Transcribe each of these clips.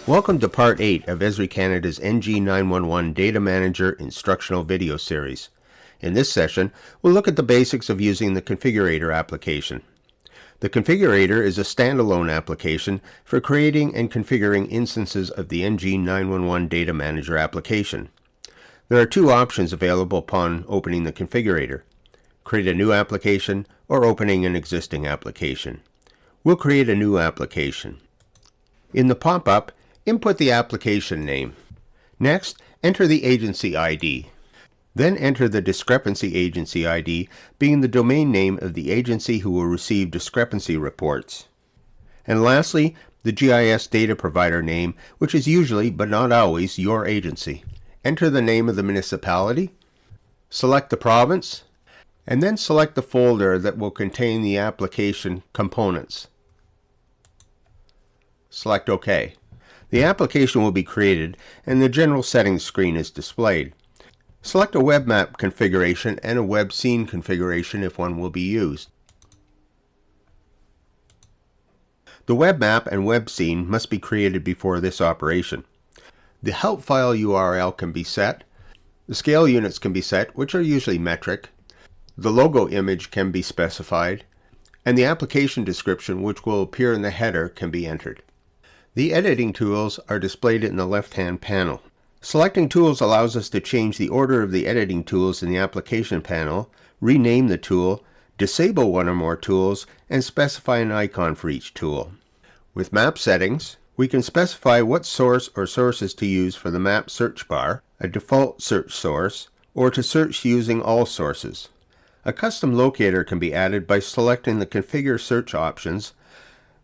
Welcome to Part 8 of Esri Canada's NG9-1-1 Data Manager instructional video series. In this session, we'll look at the basics of using the Configurator application. The Configurator is a standalone application for creating and configuring instances of the NG9-1-1 Data Manager application. There are two options available upon opening the Configurator: create a new application or opening an existing application. We'll create a new application. In the pop-up, input the application name. Next, enter the agency ID. Then enter the discrepancy agency ID, being the domain name of the agency who will receive discrepancy reports. And lastly, the GIS data provider name, which is usually, but not always, your agency. Enter the name of the municipality, select the province, and then select the folder that will contain the application components. Select OK. The application will be created and the general settings screen is displayed. Select a web map configuration and a web scene configuration if one will be used. The web map and web scene must be created before this operation. The help file URL can be set. The scale units can be set, which are usually metric. The logo image can be specified, and the application description, which will appear in the header, can be entered. The editing tools are displayed in the left-hand panel. Selecting tools allows us to change the order of the editing tools in the application panel, rename the tool, disable one or more tools, and specify an icon for each tool. With map settings, we can specify what source or sources to use for the map search bar, a default search source, or to search using all sources. A custom locator can be added by selecting the Configure Search options,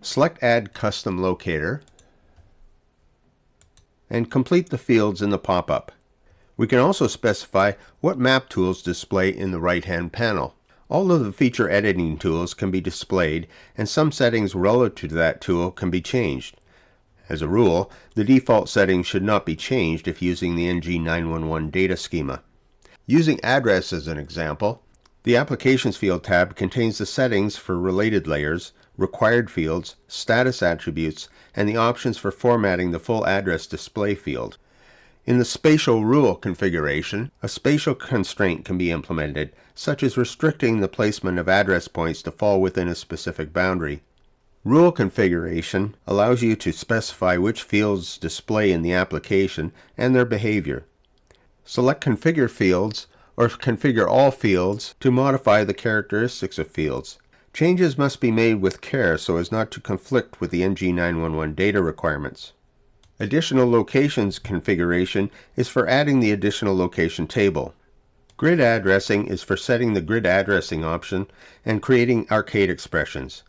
select Add Custom Locator, and complete the fields in the pop-up. We can also specify what map tools display in the right-hand panel. All of the feature editing tools can be displayed, and some settings relative to that tool can be changed. As a rule, the default settings should not be changed if using the NG9-1-1 data schema. Using address as an example, the Applications field tab contains the settings for related layers, required fields, status attributes, and the options for formatting the full address display field. In the spatial rule configuration, a spatial constraint can be implemented, such as restricting the placement of address points to fall within a specific boundary. Rule configuration allows you to specify which fields display in the application and their behavior. Select Configure Fields or configure all fields to modify the characteristics of fields. Changes must be made with care so as not to conflict with the NG9-1-1 data requirements. Additional Locations configuration is for adding the additional location table. Grid addressing is for setting the grid addressing option and creating arcade expressions.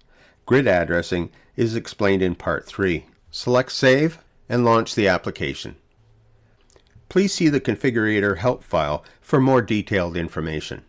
Grid addressing is explained in Part 3. Select Save and launch the application. Please see the Configurator help file for more detailed information.